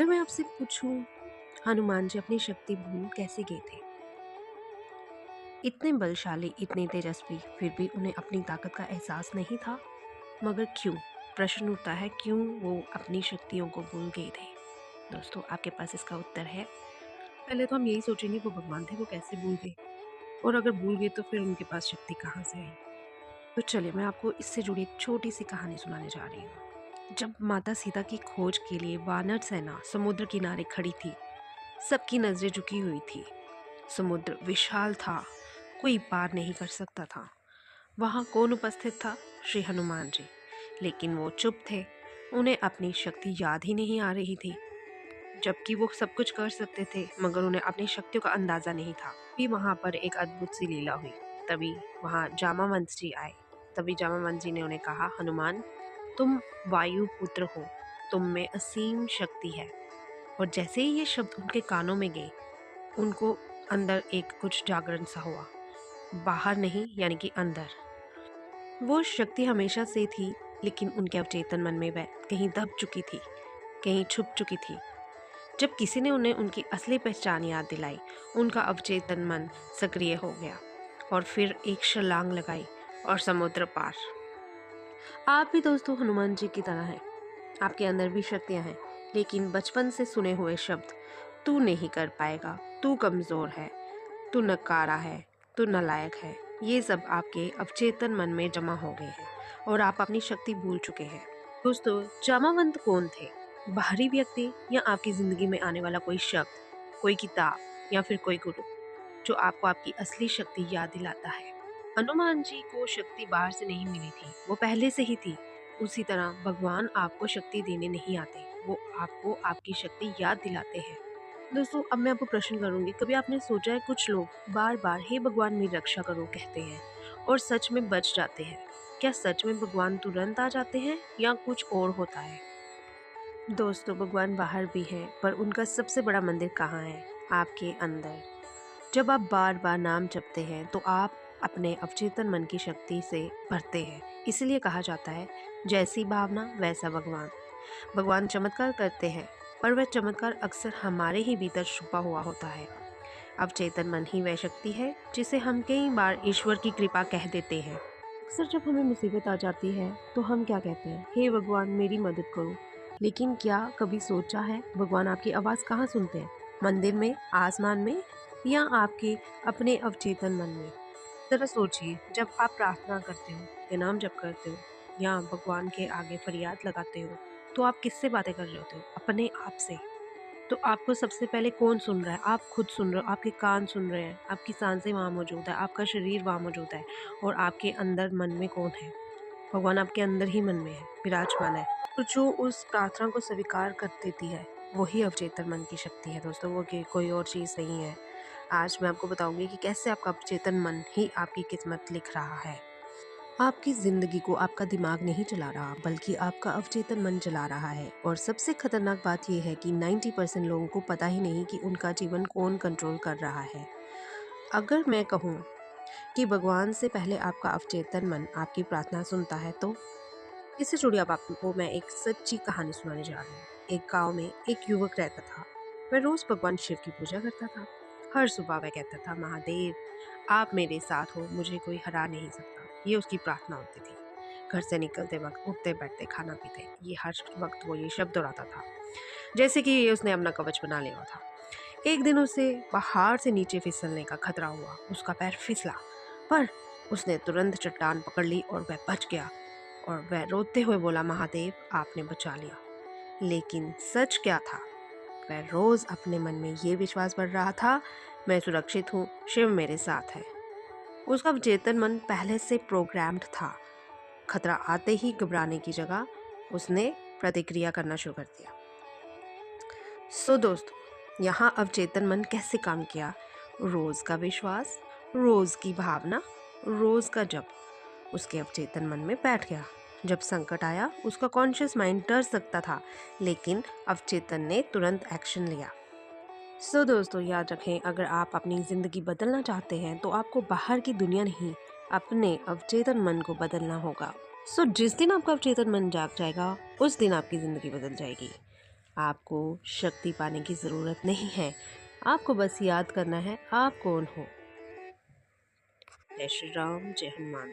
अगर मैं आपसे पूछूं, हनुमान जी अपनी शक्ति भूल कैसे गए थे? इतने बलशाली, इतने तेजस्वी, फिर भी उन्हें अपनी ताकत का एहसास नहीं था। मगर क्यों? प्रश्न उठता है, क्यों वो अपनी शक्तियों को भूल गए थे? दोस्तों, आपके पास इसका उत्तर है। पहले तो हम यही सोचेंगे, वो भगवान थे, वो कैसे भूल गए? और अगर भूल गए तो फिर उनके पास शक्ति कहाँ से आई? तो चलिए, मैं आपको इससे जुड़ी एक छोटी सी कहानी सुनाने जा रही हूँ। जब माता सीता की खोज के लिए वानर सेना समुद्र किनारे खड़ी थी, सबकी नजरें झुकी हुई थी। समुद्र विशाल था, कोई पार नहीं कर सकता था। वहां कौन उपस्थित था? श्री हनुमान जी। लेकिन वो चुप थे। उन्हें अपनी शक्ति याद ही नहीं आ रही थी। जबकि वो सब कुछ कर सकते थे, मगर उन्हें अपनी शक्तियों का अंदाजा नहीं था। भी वहां पर एक अद्भुत सी लीला हुई। तभी वहां जामावंत जी आए। तभी जामावंत जी ने उन्हें कहा, हनुमान, तुम वायु पुत्र हो, तुम में असीम शक्ति है। और जैसे ही ये शब्द उनके कानों में गए, उनको अंदर एक कुछ जागरण सा हुआ। बाहर नहीं, यानी कि अंदर। वो शक्ति हमेशा से थी, लेकिन उनके अवचेतन मन में वह कहीं दब चुकी थी, कहीं छुप चुकी थी। जब किसी ने उन्हें उनकी असली पहचान याद दिलाई, उनका अवचेतन मन सक्रिय हो गया और फिर एक छलांग लगाई और समुद्र पार। आप भी दोस्तों हनुमान जी की तरह हैं। आपके अंदर भी शक्तियां हैं, लेकिन बचपन से सुने हुए शब्द, तू नहीं कर पाएगा, तू कमजोर है, तू नकारा है, तू नालायक है, ये सब आपके अवचेतन मन में जमा हो गए हैं और आप अपनी शक्ति भूल चुके हैं। दोस्तों, जामावंत कौन थे? बाहरी व्यक्ति या आपकी जिंदगी में आने वाला कोई शब्द, कोई किताब या फिर कोई गुरु जो आपको आपकी असली शक्ति याद दिलाता है? हनुमान जी को शक्ति बाहर से नहीं मिली थी, वो पहले से ही थी। उसी तरह भगवान आपको शक्ति देने नहीं आते, वो आपको आपकी शक्ति याद दिलाते हैं। दोस्तों, अब मैं आपको प्रश्न करूंगी, कभी आपने सोचा है कुछ लोग बार बार हे भगवान मेरी रक्षा करो कहते हैं और सच में बच जाते हैं? क्या सच में भगवान तुरंत आ जाते हैं या कुछ और होता है? दोस्तों, भगवान बाहर भी हैं, पर उनका सबसे बड़ा मंदिर कहाँ है? आपके अंदर। जब आप बार बार नाम जपते हैं तो आप अपने अवचेतन मन की शक्ति से भरते हैं। इसलिए कहा जाता है, जैसी भावना वैसा भगवान। भगवान चमत्कार करते हैं, पर वह चमत्कार अक्सर हमारे ही भीतर छुपा हुआ होता है। अवचेतन मन ही वह शक्ति है जिसे हम कई बार ईश्वर की कृपा कह देते हैं। अक्सर जब हमें मुसीबत आ जाती है तो हम क्या कहते हैं? हे भगवान मेरी मदद करो। लेकिन क्या कभी सोचा है भगवान आपकी आवाज़ कहाँ सुनते हैं? मंदिर में, आसमान में, या आपके अपने अवचेतन मन में? जरा सोचिए, जब आप प्रार्थना करते हो या नाम जप करते हो या भगवान के आगे फरियाद लगाते हो, तो आप किससे बातें कर रहे होते हो? अपने आप से। तो आपको सबसे पहले कौन सुन रहा है? आप खुद सुन रहे हो, आपके कान सुन रहे हैं, आपकी सांसें वहाँ मौजूद है, आपका शरीर वहाँ मौजूद है। और आपके अंदर मन में कौन है? भगवान आपके अंदर ही मन में है, विराजमान है। तो जो उस प्रार्थना को स्वीकार कर देती है, वही अवचेतन मन की शक्ति है दोस्तों, वो कोई और चीज़ नहीं है। आज मैं आपको बताऊंगी कि कैसे आपका अवचेतन मन ही आपकी किस्मत लिख रहा है। आपकी ज़िंदगी को आपका दिमाग नहीं चला रहा, बल्कि आपका अवचेतन मन चला रहा है। और सबसे खतरनाक बात यह है कि 90% लोगों को पता ही नहीं कि उनका जीवन कौन कंट्रोल कर रहा है। अगर मैं कहूँ कि भगवान से पहले आपका अवचेतन मन आपकी प्रार्थना सुनता है, तो इससे जुड़ी अब आपको मैं एक सच्ची कहानी सुनाने जा रही हूँ। एक गांव में एक युवक रहता था। वह रोज भगवान शिव की पूजा करता था। हर सुबह वह कहता था, महादेव आप मेरे साथ हो, मुझे कोई हरा नहीं सकता। ये उसकी प्रार्थना होती थी। घर से निकलते वक्त, उठते बैठते, खाना पीते, ये हर वक्त वो ये शब्द दोहराता था, जैसे कि ये उसने अपना कवच बना लिया था। एक दिन उसे पहाड़ से नीचे फिसलने का खतरा हुआ। उसका पैर फिसला, पर उसने तुरंत चट्टान पकड़ ली और वह बच गया। और वह रोते हुए बोला, महादेव आपने बचा लिया। लेकिन सच क्या था? वह रोज अपने मन में ये विश्वास बढ़ रहा था, मैं सुरक्षित हूँ, शिव मेरे साथ है। उसका चेतन मन पहले से प्रोग्राम्ड था। खतरा आते ही घबराने की जगह उसने प्रतिक्रिया करना शुरू कर दिया। दोस्तों, यहाँ अवचेतन मन कैसे काम किया? रोज का विश्वास, रोज की भावना, रोज का जप उसके अवचेतन मन में बैठ गया। जब संकट आया, उसका कॉन्शियस माइंड डर सकता था, लेकिन अवचेतन ने तुरंत एक्शन लिया। दोस्तों, याद रखें, अगर आप अपनी जिंदगी बदलना चाहते हैं तो आपको बाहर की दुनिया नहीं, अपने अवचेतन मन को बदलना होगा। जिस दिन आपका अवचेतन मन जाग जाएगा, उस दिन आपकी जिंदगी बदल जाएगी। आपको शक्ति पाने की ज़रूरत नहीं है, आपको बस याद करना है आप कौन हो। जय श्री राम, जय हनुमान।